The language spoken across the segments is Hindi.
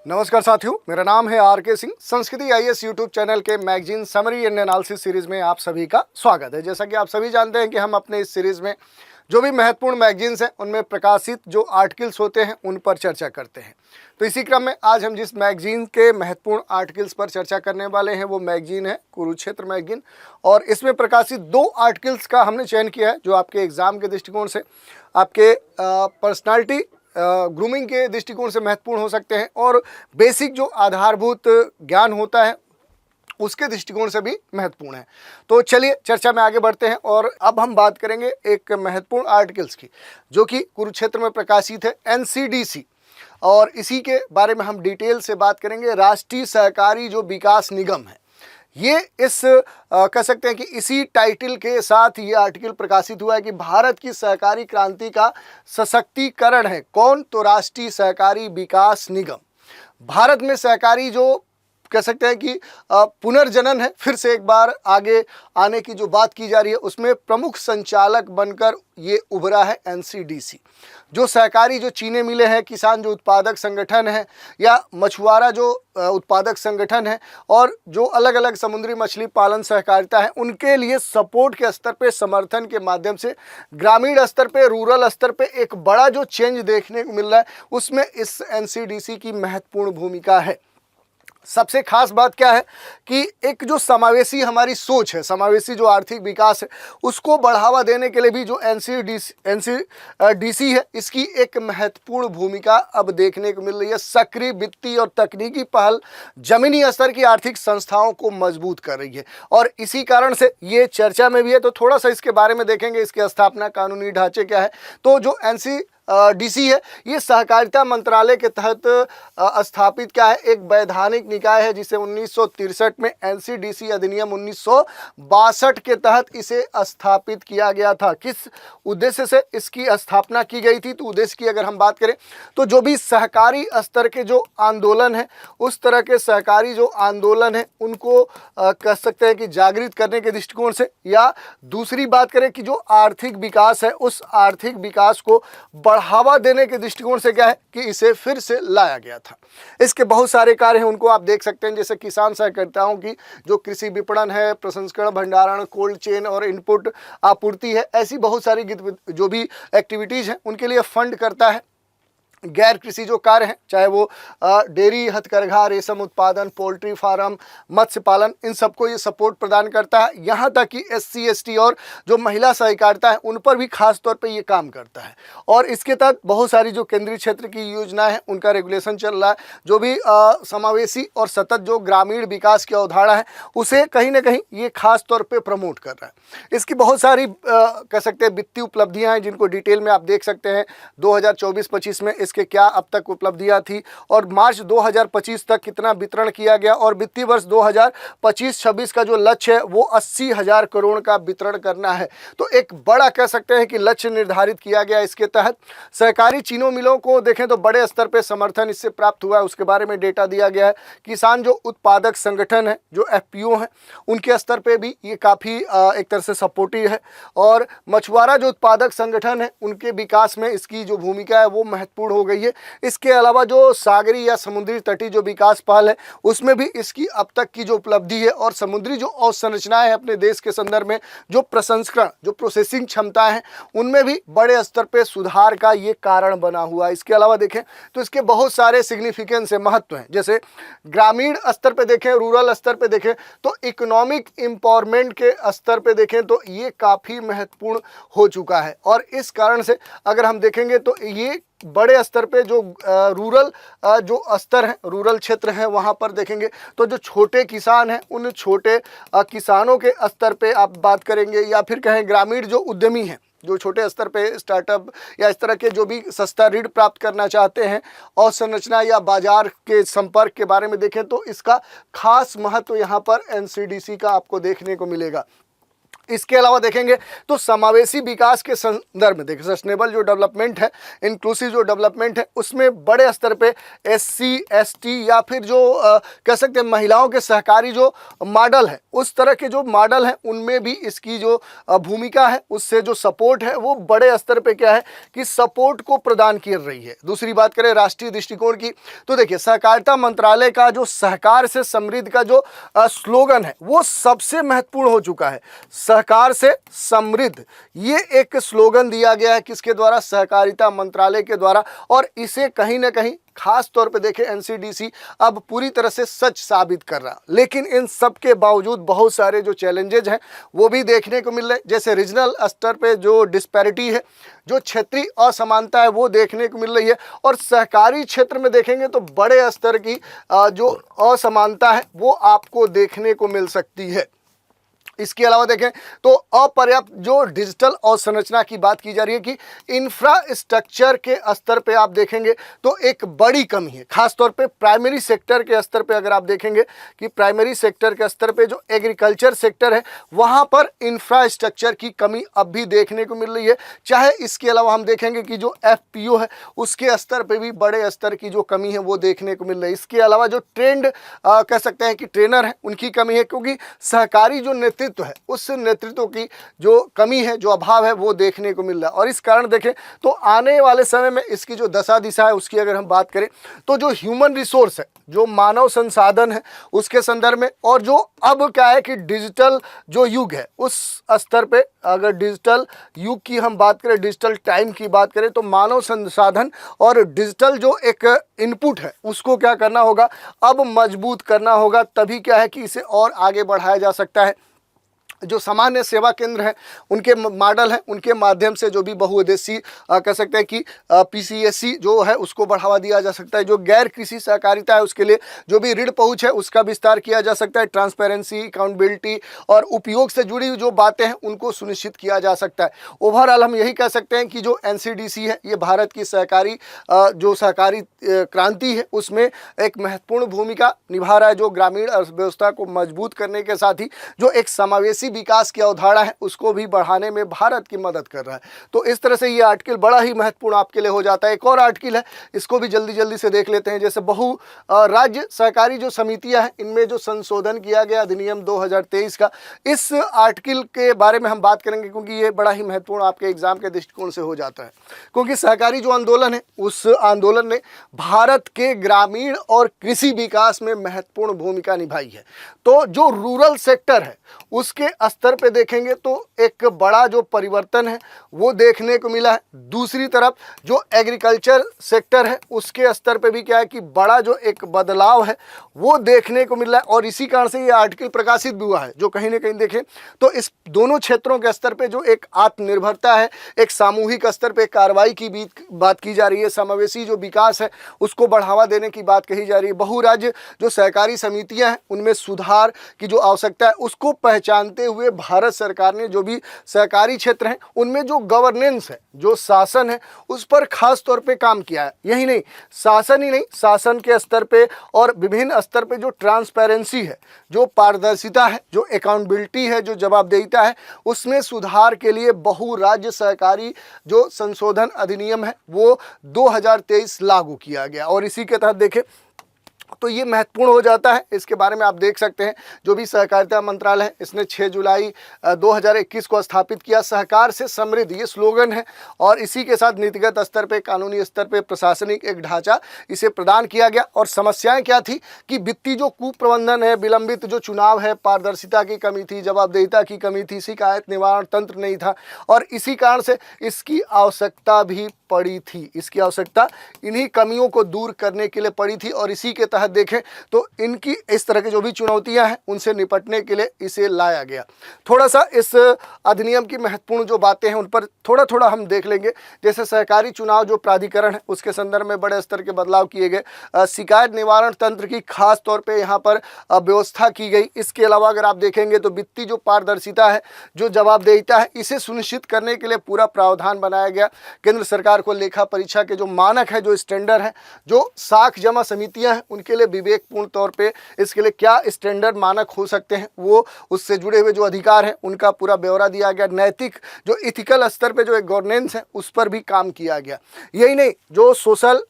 नमस्कार साथियों, मेरा नाम है आर.के. सिंह। संस्कृति आईएएस यूट्यूब चैनल के magazine summary and analysis series में आप सभी का स्वागत है। जैसा कि आप सभी जानते हैं कि हम अपने इस सीरीज में जो भी महत्वपूर्ण मैगजीन्स हैं उनमें प्रकाशित जो आर्टिकल्स होते हैं उन पर चर्चा करते हैं। तो इसी क्रम में आज हम जिस मैगजीन के महत्वपूर्ण आर्टिकल्स पर चर्चा करने वाले हैं वो मैगजीन है कुरुक्षेत्र मैगजीन, और इसमें प्रकाशित दो आर्टिकल्स का हमने चयन किया है जो आपके एग्जाम के दृष्टिकोण से, आपके पर्सनालिटी ग्रूमिंग के दृष्टिकोण से महत्वपूर्ण हो सकते हैं, और बेसिक जो आधारभूत ज्ञान होता है उसके दृष्टिकोण से भी महत्वपूर्ण है। तो चलिए चर्चा में आगे बढ़ते हैं, और अब हम बात करेंगे एक महत्वपूर्ण आर्टिकल्स की जो कि कुरुक्षेत्र में प्रकाशित है एनसीडीसी, और इसी के बारे में हम डिटेल से बात करेंगे। राष्ट्रीय सहकारी जो विकास निगम है, ये इस कह सकते हैं कि इसी टाइटल के साथ ये आर्टिकल प्रकाशित हुआ है कि भारत की सहकारी क्रांति का सशक्तिकरण है कौन? तो राष्ट्रीय सहकारी विकास निगम। भारत में सहकारी जो कह सकते हैं कि पुनर्जनन है, फिर से एक बार आगे आने की जो बात की जा रही है, उसमें प्रमुख संचालक बनकर ये उभरा है एनसीडीसी। जो सहकारी जो चीनी मिलें हैं, किसान जो उत्पादक संगठन है, या मछुआरा जो उत्पादक संगठन है, और जो अलग अलग समुद्री मछली पालन सहकारिता है, उनके लिए सपोर्ट के स्तर पे, समर्थन के माध्यम से ग्रामीण स्तर पे, रूरल स्तर पे एक बड़ा जो चेंज देखने को मिल रहा है, उसमें इस एनसीडीसी की महत्वपूर्ण भूमिका है। सबसे खास बात क्या है कि एक जो समावेशी हमारी सोच है, समावेशी जो आर्थिक विकास है, उसको बढ़ावा देने के लिए भी जो एनसीडीसी है, इसकी एक महत्वपूर्ण भूमिका अब देखने को मिल रही है। सक्रिय वित्तीय और तकनीकी पहल जमीनी स्तर की आर्थिक संस्थाओं को मजबूत कर रही है, और इसी कारण से ये चर्चा में भी है। तो थोड़ा सा इसके बारे में देखेंगे, इसकी स्थापना, कानूनी ढांचे क्या है। तो जो डीसी है, ये सहकारिता मंत्रालय के तहत स्थापित क्या है, एक वैधानिक निकाय है, जिसे 1963 में एनसीडीसी अधिनियम 1962 के तहत इसे स्थापित किया गया था। किस उद्देश्य से इसकी स्थापना की गई थी? तो उद्देश्य की अगर हम बात करें तो जो भी सहकारी स्तर के जो आंदोलन है, उस तरह के सहकारी जो आंदोलन है उनको कह सकते हैं कि जागृत करने के दृष्टिकोण से, या दूसरी बात करें कि जो आर्थिक विकास है, उस आर्थिक विकास को बढ़ावा देने के दृष्टिकोण से क्या है कि इसे फिर से लाया गया था। इसके बहुत सारे कार्य हैं, उनको आप देख सकते हैं, जैसे किसान सहकारिताओं की जो कृषि विपणन है, प्रसंस्करण, भंडारण, कोल्ड चेन और इनपुट आपूर्ति है, ऐसी बहुत सारी जो भी एक्टिविटीज़ हैं उनके लिए फंड करता है। गैर कृषि जो कार्य हैं, चाहे वो डेयरी, हथकरघा, रेशम उत्पादन, पोल्ट्री फार्म, मत्स्य पालन, इन सबको ये सपोर्ट प्रदान करता है। यहाँ तक कि एससी, एसटी और जो महिला सहकारिता है उन पर भी खास तौर पे ये काम करता है। और इसके तहत बहुत सारी जो केंद्रीय क्षेत्र की योजनाएं हैं उनका रेगुलेशन चल रहा है। जो भी समावेशी और सतत जो ग्रामीण विकास की अवधारणा है, उसे कहीं ना कहीं ये खास तौर पर प्रमोट कर रहा है। इसकी बहुत सारी कह सकते हैं वित्तीय उपलब्धियाँ हैं, जिनको डिटेल में आप देख सकते हैं। 2024-25 में इसके क्या अब तक उपलब्धियां थी, और मार्च 2025 तक कितना वितरण किया गया, और वित्तीय वर्ष 2025-26 का जो लक्ष्य है वो 80,000 करोड़ का वितरण करना है। तो एक बड़ा कह सकते हैं कि लक्ष्य निर्धारित किया गया। इसके तहत सहकारी चीनी मिलों को देखें तो बड़े स्तर पर समर्थन इससे प्राप्त हुआ है, उसके बारे में डेटा दिया गया है। किसान जो उत्पादक संगठन है, जो एफपीओ हैं, उनके स्तर पर भी ये काफ़ी एक तरह से सपोर्टिव है, और मछुआरा जो उत्पादक संगठन है उनके विकास में इसकी जो भूमिका है वो महत्वपूर्ण हो गई है। इसके अलावा जो सागरी या समुद्री तटीय जो विकास पहल है, उसमें भी इसकी अब तक की जो उपलब्धि है, और समुद्री जो अवसंरचनाएं हैं अपने देश के संदर्भ में, जो प्रसंस्करण, जो प्रोसेसिंग क्षमताएं हैं, उनमें भी बड़े स्तर पे सुधार का ये कारण बना हुआ है। इसके अलावा देखें तो इसके बहुत सारे सिग्निफिकेंस है, महत्व हैं। जैसे ग्रामीण स्तर पे देखें, रूरल स्तर पे देखें, तो इकोनॉमिक एम्पावरमेंट के स्तर पे देखें तो ये काफ़ी महत्वपूर्ण हो चुका है। और इस कारण से अगर हम देखेंगे तो ये बड़े स्तर पे जो रूरल जो स्तर है, रूरल क्षेत्र है, वहाँ पर देखेंगे तो जो छोटे किसान हैं, उन छोटे किसानों के स्तर पे आप बात करेंगे, या फिर कहें ग्रामीण जो उद्यमी हैं, जो छोटे स्तर पे स्टार्टअप या इस तरह के जो भी सस्ता ऋण प्राप्त करना चाहते हैं, और संरचना या बाजार के संपर्क के बारे में देखें तो इसका खास महत्व यहाँ पर एनसीडीसी का आपको देखने को मिलेगा। इसके अलावा देखेंगे तो समावेशी विकास के संदर्भ में देखिए सस्टेनेबल जो डेवलपमेंट है, इंक्लूसिव जो डेवलपमेंट है, उसमें बड़े स्तर पे SC ST या फिर जो कह सकते हैं महिलाओं के सहकारी जो मॉडल है, उस तरह के जो मॉडल हैं उनमें भी इसकी जो भूमिका है, उससे जो सपोर्ट है वो बड़े स्तर पे क्या है कि सपोर्ट को प्रदान कर रही है। दूसरी बात करें राष्ट्रीय दृष्टिकोण की, तो देखिए सहकारिता मंत्रालय का जो सहकार से समृद्ध का जो स्लोगन है वो सबसे महत्वपूर्ण हो चुका है। सहकार से समृद्ध ये एक स्लोगन दिया गया है किसके द्वारा? सहकारिता मंत्रालय के द्वारा। और इसे कहीं ना कहीं खास तौर पे देखें NCDC अब पूरी तरह से सच साबित कर रहा। लेकिन इन सब के बावजूद बहुत सारे जो चैलेंजेज हैं वो भी देखने को मिल रहे हैं। जैसे रीजनल स्तर पे जो डिस्पैरिटी है, जो क्षेत्रीय असमानता है वो देखने को मिल रही है। और सहकारी क्षेत्र में देखेंगे तो बड़े स्तर की जो असमानता है वो आपको देखने को मिल सकती है। इसके अलावा देखें तो अपर्याप्त जो डिजिटल अवसंरचना की बात की जा रही है कि इंफ्रास्ट्रक्चर के स्तर पे आप देखेंगे तो एक बड़ी कमी है। खासतौर पे प्राइमरी सेक्टर के स्तर पे अगर आप देखेंगे कि प्राइमरी सेक्टर के स्तर पे जो एग्रीकल्चर सेक्टर है वहाँ पर इंफ्रास्ट्रक्चर की कमी अब भी देखने को मिल रही है। चाहे इसके अलावा हम देखेंगे कि जो FPO है उसके स्तर पे भी बड़े स्तर की जो कमी है वो देखने को मिल रही है। इसके अलावा जो ट्रेंड कह सकते हैं कि ट्रेनर है उनकी कमी है, क्योंकि सहकारी जो नेतृत्व है उस नेतृत्व की जो कमी है, जो अभाव है वो देखने को मिल रहा है। और इस कारण देखें तो आने वाले समय में इसकी जो दशा दिशा है उसकी अगर हम बात करें तो जो ह्यूमन रिसोर्स है, जो मानव संसाधन है उसके संदर्भ में, और जो अब क्या है कि डिजिटल जो युग है उस स्तर पे अगर डिजिटल युग की हम बात करें, डिजिटल टाइम की बात करें, तो मानव संसाधन और डिजिटल जो एक इनपुट है उसको क्या करना होगा, अब मजबूत करना होगा। तभी क्या है कि इसे और आगे बढ़ाया जा सकता है। जो सामान्य सेवा केंद्र हैं उनके मॉडल हैं, उनके माध्यम से जो भी बहुउद्देशीय कह सकते हैं कि PCSC जो है उसको बढ़ावा दिया जा सकता है। जो गैर कृषि सहकारिता है उसके लिए जो भी ऋण पहुंच है उसका विस्तार किया जा सकता है। ट्रांसपेरेंसी, अकाउंटेबिलिटी और उपयोग से जुड़ी जो बातें हैं उनको सुनिश्चित किया जा सकता है। ओवरऑल हम यही कह सकते हैं कि जो NCDC है ये भारत की सहकारी जो सहकारी क्रांति है उसमें एक महत्वपूर्ण भूमिका निभा रहा है, जो ग्रामीण अर्थव्यवस्था को मजबूत करने के साथ ही जो एक समावेशी विकास की अवधारणा है उसको भी बढ़ाने में भारत की मदद कर रहा है। तो इस तरह से ये आर्टिकल बड़ा ही महत्वपूर्ण आपके लिए हो जाता है। एक और आर्टिकल है, इसको भी जल्दी जल्दी से देख लेते हैं। जैसे बहु राज्य सहकारी जो समितियां हैं इनमें जो संशोधन किया गया अधिनियम 2023 का, इस आर्टिकल के बारे में हम बात करेंगे क्योंकि ये बड़ा ही महत्वपूर्ण आपके एग्जाम के दृष्टिकोण से हो जाता है। क्योंकि सहकारी जो आंदोलन है उस आंदोलन ने भारत के ग्रामीण और कृषि विकास में महत्वपूर्ण भूमिका निभाई है। तो जो रूरल सेक्टर है उसके स्तर पे देखेंगे तो एक बड़ा जो परिवर्तन है वो देखने को मिला है। दूसरी तरफ जो एग्रीकल्चर सेक्टर है उसके स्तर पे भी क्या है कि बड़ा जो एक बदलाव है वो देखने को मिल रहा है। और इसी कारण से ये आर्टिकल प्रकाशित भी हुआ है, जो कहीं ना कहीं देखें तो इस दोनों क्षेत्रों के स्तर पे जो एक आत्मनिर्भरता है, एक सामूहिक स्तर पे कार्रवाई की बात की जा रही है, समावेशी जो विकास है उसको बढ़ावा देने की बात कही जा रही है। बहुराज्य जो सहकारी समितियां हैं उनमें सुधार की जो आवश्यकता है उसको पहचानते हुए भारत सरकार ने जो भी सहकारी क्षेत्र हैं उनमें जो गवर्नेंस है, जो शासन है, उस पर खास तौर पे काम किया है। यही नहीं, शासन ही नहीं, शासन के स्तर पे और विभिन्न स्तर पे जो ट्रांसपेरेंसी है, जो पारदर्शिता है, जो अकाउंटेबिलिटी है, जो जवाबदेहिता है, उसमें सुधार के लिए बहुराज्य सहकारी जो संशोधन अधिनियम है वो 2023 लागू किया गया। और इसी के तहत देखें तो ये महत्वपूर्ण हो जाता है। इसके बारे में आप देख सकते हैं जो भी सहकारिता मंत्रालय है इसने 6 जुलाई 2021 को स्थापित किया। सहकार से समृद्ध ये स्लोगन है और इसी के साथ नीतिगत स्तर पे, कानूनी स्तर पे प्रशासनिक एक ढांचा इसे प्रदान किया गया। और समस्याएं क्या थी कि वित्तीय जो कुप्रबंधन है, विलंबित जो चुनाव है, पारदर्शिता की कमी थी, जवाबदेहिता की कमी थी, शिकायत निवारण तंत्र नहीं था और इसी कारण से इसकी आवश्यकता भी पड़ी थी। इसकी आवश्यकता इन्हीं कमियों को दूर करने के लिए पड़ी थी और इसी के तहत देखें तो इनकी इस तरह की जो भी चुनौतियां हैं उनसे निपटने के लिए इसे लाया गया। थोड़ा सा इस अधिनियम की महत्वपूर्ण जो बातें हैं उन पर थोड़ा थोड़ा हम देख लेंगे। जैसे सहकारी चुनाव जो प्राधिकरण है उसके संदर्भ में बड़े स्तर के बदलाव किए गए। शिकायत निवारण तंत्र की खास तौर पर यहाँ पर व्यवस्था की गई। इसके अलावा अगर आप देखेंगे तो वित्तीय जो पारदर्शिता है, जो जवाबदेहिता है, इसे सुनिश्चित करने के लिए पूरा प्रावधान बनाया गया। केंद्र सरकार को लेखा परीक्षा के जो मानक है, जो स्टैंडर्ड है, जो साख जमा समितियां हैं उनके उनके लिए विवेकपूर्ण तौर पे इसके लिए क्या स्टैंडर्ड मानक हो सकते हैं, वो उससे जुड़े हुए जो अधिकार हैं उनका पूरा ब्यौरा दिया गया। नैतिक जो इथिकल स्तर पे जो एक गवर्नेंस है उस पर भी काम किया गया। यही नहीं, जो सोशल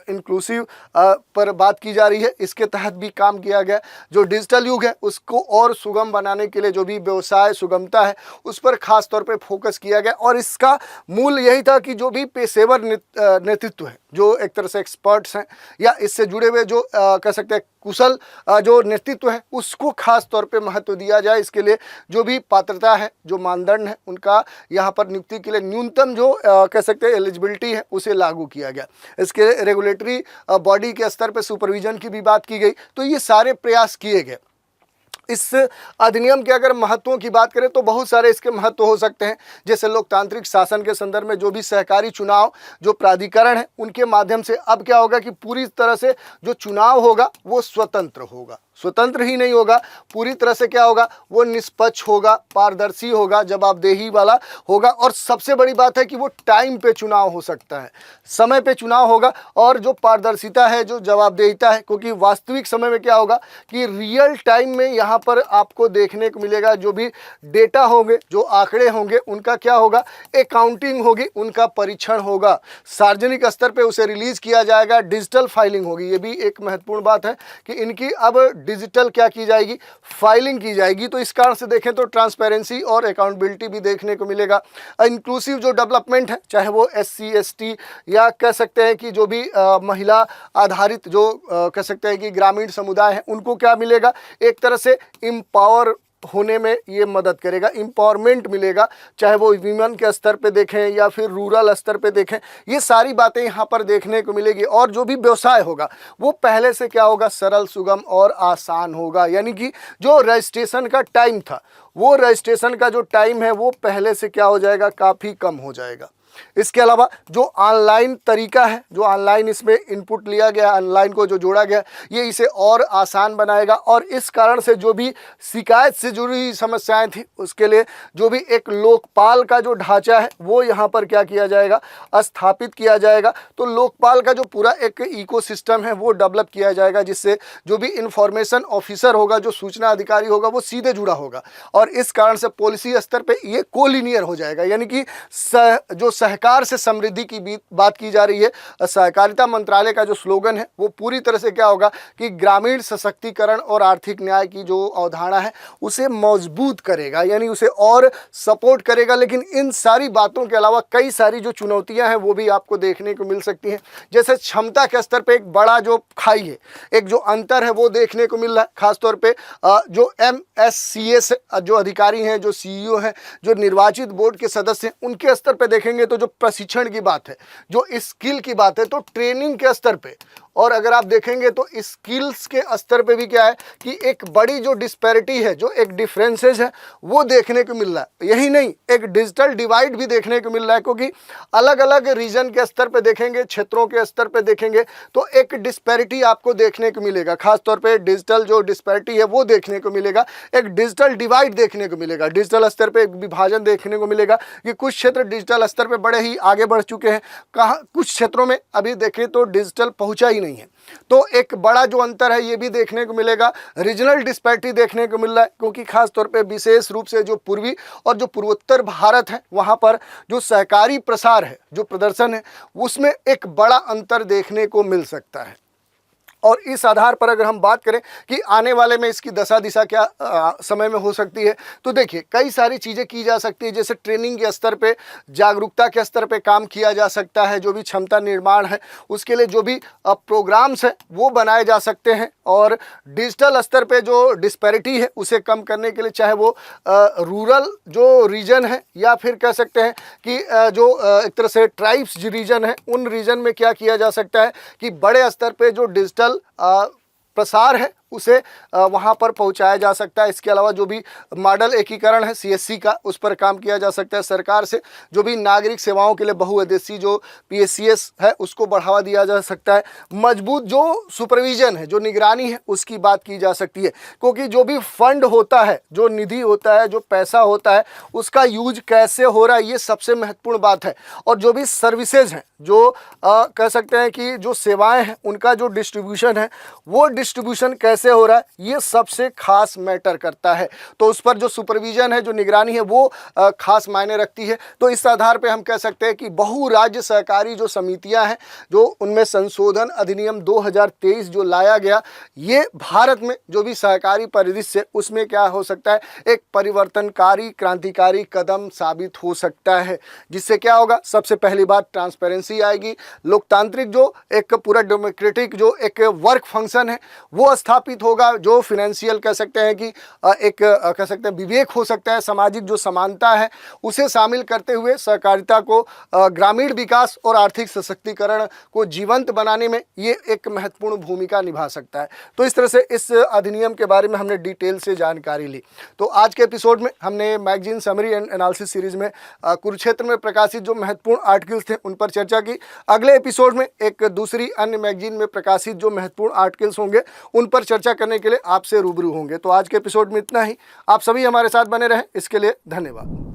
इंक्लूसिव पर बात की जा रही है इसके तहत भी काम किया गया। जो डिजिटल युग है उसको और सुगम बनाने के लिए जो भी व्यवसाय सुगमता है उस पर खास तौर पे फोकस किया गया। और इसका मूल यही था कि जो भी पेशेवर नेतृत्व है, जो एक तरह से एक्सपर्ट्स हैं या इससे जुड़े हुए जो कह सकते हैं कुशल जो नेतृत्व है उसको खास तौर पे महत्व दिया जाए। इसके लिए जो भी पात्रता है, जो मानदंड है उनका यहाँ पर नियुक्ति के लिए न्यूनतम जो कह सकते हैं एलिजिबिलिटी है उसे लागू किया गया। इसके रेगुलेटरी बॉडी के स्तर पे सुपरविजन की भी बात की गई। तो ये सारे प्रयास किए गए। इस अधिनियम के अगर महत्वों की बात करें तो बहुत सारे इसके महत्व हो सकते हैं। जैसे लोकतांत्रिक शासन के संदर्भ में जो भी सहकारी चुनाव जो प्राधिकरण है उनके माध्यम से अब क्या होगा कि पूरी तरह से जो चुनाव होगा वो स्वतंत्र होगा। स्वतंत्र ही नहीं होगा, पूरी तरह से क्या होगा, वो निष्पक्ष होगा, पारदर्शी होगा, जवाबदेही वाला होगा। और सबसे बड़ी बात है कि वो टाइम पे चुनाव हो सकता है, समय पे चुनाव होगा। और जो पारदर्शिता है, जो जवाबदेहिता है, क्योंकि वास्तविक समय में क्या होगा कि रियल टाइम में यहाँ पर आपको देखने को मिलेगा जो भी डेटा होंगे, जो आंकड़े होंगे उनका क्या होगा, अकाउंटिंग होगी, उनका परीक्षण होगा, सार्वजनिक स्तर पे उसे रिलीज किया जाएगा, डिजिटल फाइलिंग होगी। ये भी एक महत्वपूर्ण बात है कि इनकी अब डिजिटल क्या की जाएगी, फाइलिंग की जाएगी। तो इस कारण से देखें तो ट्रांसपेरेंसी और अकाउंटेबिलिटी भी देखने को मिलेगा। इंक्लूसिव जो डेवलपमेंट है, चाहे वो SC ST या कह सकते हैं कि जो भी महिला आधारित जो कह सकते हैं कि ग्रामीण समुदाय है उनको क्या मिलेगा, एक तरह से एम्पावर होने में ये मदद करेगा, एम्पावरमेंट मिलेगा। चाहे वो विमेन के स्तर पे देखें या फिर रूरल स्तर पे देखें, ये सारी बातें यहाँ पर देखने को मिलेगी। और जो भी व्यवसाय होगा वो पहले से क्या होगा, सरल, सुगम और आसान होगा। यानी कि जो रजिस्ट्रेशन का टाइम था, वो रजिस्ट्रेशन का जो टाइम है वो पहले से क्या हो जाएगा, काफ़ी कम हो जाएगा। इसके अलावा जो ऑनलाइन तरीका है, जो ऑनलाइन इसमें इनपुट लिया गया, ऑनलाइन को जो जोड़ा गया, ये इसे और आसान बनाएगा। और इस कारण से जो भी शिकायत से जुड़ी समस्याएं थी उसके लिए जो भी एक लोकपाल का जो ढांचा है वो यहाँ पर क्या किया जाएगा, स्थापित किया जाएगा। तो लोकपाल का जो पूरा एक इकोसिस्टम है वो डेवलप किया जाएगा, जिससे जो भी इंफॉर्मेशन ऑफिसर होगा, जो सूचना अधिकारी होगा, वो सीधे जुड़ा होगा। और इस कारण से पॉलिसी स्तर पे ये कोलिनियर हो जाएगा। यानी कि जो सहकार से समृद्धि की बात की जा रही है, सहकारिता मंत्रालय का जो स्लोगन है वो पूरी तरह से क्या होगा कि ग्रामीण सशक्तिकरण और आर्थिक न्याय की जो अवधारणा है उसे मजबूत करेगा, यानी उसे और सपोर्ट करेगा। लेकिन इन सारी बातों के अलावा कई सारी जो चुनौतियां हैं वो भी आपको देखने को मिल सकती हैं। जैसे क्षमता के स्तर पे एक बड़ा जो खाई है, एक जो अंतर है वो देखने को मिल रहा है। खासतौर पे जो MSCS जो अधिकारी हैं, जो CEO हैं, जो निर्वाचित बोर्ड के सदस्य हैं, उनके स्तर पे देखेंगे तो जो प्रशिक्षण की बात है, जो स्किल की बात है, तो ट्रेनिंग के स्तर पे, और अगर आप देखेंगे तो स्किल्स के स्तर पे भी क्या है कि एक बड़ी जो डिस्पैरिटी है, जो एक डिफरेंसेस है वो देखने को मिल रहा है। यही नहीं, एक डिजिटल डिवाइड भी देखने को मिल रहा है, क्योंकि अलग अलग रीजन के स्तर पे देखेंगे, क्षेत्रों के स्तर पे देखेंगे तो एक डिस्पैरिटी आपको देखने को मिलेगा। खासतौर पे डिजिटल जो डिस्पैरिटी है वो देखने को मिलेगा, एक डिजिटल डिवाइड देखने को मिलेगा। डिजिटल स्तर पे एक विभाजन देखने को मिलेगा कि कुछ क्षेत्र डिजिटल स्तर पे बड़े ही आगे बढ़ चुके हैं, कहाँ कुछ क्षेत्रों में अभी देखें तो डिजिटल पहुंचा ही नहीं है। तो एक बड़ा जो अंतर है ये भी देखने को मिलेगा। रीजनल डिस्पैरिटी देखने को मिल रहा है, क्योंकि खास तौर पे विशेष रूप से जो पूर्वी और जो पूर्वोत्तर भारत है वहां पर जो सहकारी प्रसार है, जो प्रदर्शन है, उसमें एक बड़ा अंतर देखने को मिल सकता है। और इस आधार पर अगर हम बात करें कि आने वाले में इसकी दशा दिशा क्या समय में हो सकती है, तो देखिए कई सारी चीज़ें की जा सकती है। जैसे ट्रेनिंग के स्तर पे, जागरूकता के स्तर पे काम किया जा सकता है। जो भी क्षमता निर्माण है उसके लिए जो भी प्रोग्राम्स हैं वो बनाए जा सकते हैं। और डिजिटल स्तर पे जो डिस्पैरिटी है उसे कम करने के लिए, चाहे वो रूरल जो रीजन है या फिर कह सकते हैं कि जो एक तरह से ट्राइब्स रीजन है, उन रीजन में क्या किया जा सकता है कि बड़े स्तर पे जो डिजिटल प्रसार है उसे वहाँ पर पहुँचाया जा सकता है। इसके अलावा जो भी मॉडल एकीकरण है CSC का, उस पर काम किया जा सकता है। सरकार से जो भी नागरिक सेवाओं के लिए बहुउद्देशीय जो PSCS है उसको बढ़ावा दिया जा सकता है। मजबूत जो सुपरविजन है, जो निगरानी है, उसकी बात की जा सकती है, क्योंकि जो भी फंड होता है, जो निधि होता है, जो पैसा होता है, उसका यूज कैसे हो रहा है, ये सबसे महत्वपूर्ण बात है। और जो भी सर्विसेज हैं, जो कह सकते हैं कि जो सेवाएं हैं, उनका जो डिस्ट्रीब्यूशन है, वो डिस्ट्रीब्यूशन कैसे हो रहा है, ये सबसे खास मैटर करता है। तो उस पर जो सुपरविजन है, जो निगरानी है, वो खास मायने रखती है। तो इस आधार पे हम कह सकते हैं कि बहु राज्य सहकारी जो समितियां हैं, जो उनमें संशोधन अधिनियम 2023 जो लाया गया, ये भारत में जो भी सहकारी परिदृश्य, उसमें क्या हो सकता है, एक परिवर्तनकारी, क्रांतिकारी कदम साबित हो सकता है। जिससे क्या होगा, सबसे पहली बात ट्रांसपेरेंसी आएगी, लोकतांत्रिक जो एक पूरा डेमोक्रेटिक जो एक वर्क फंक्शन है वो स्थापित होगा, जो फिनेंशियल कह सकते हैं कि एक कह सकते हैं विवेक हो सकता है, सामाजिक जो समानता है उसे शामिल करते हुए सहकारिता को ग्रामीण विकास और आर्थिक सशक्तिकरण को जीवंत बनाने में ये एक महत्वपूर्ण भूमिका निभा सकता है। तो इस तरह से इस अधिनियम के बारे में हमने डिटेल से जानकारी ली। तो आज के एपिसोड में हमने magazine summary and analysis series में कुरुक्षेत्र में प्रकाशित जो महत्वपूर्ण आर्टिकल्स थे उन पर चर्चा की। अगले एपिसोड में एक दूसरी अन्य मैगजीन में प्रकाशित जो महत्वपूर्ण आर्टिकल्स होंगे उन पर चर्चा करने के लिए आपसे रूबरू होंगे। तो आज के एपिसोड में इतना ही। आप सभी हमारे साथ बने रहें, इसके लिए धन्यवाद।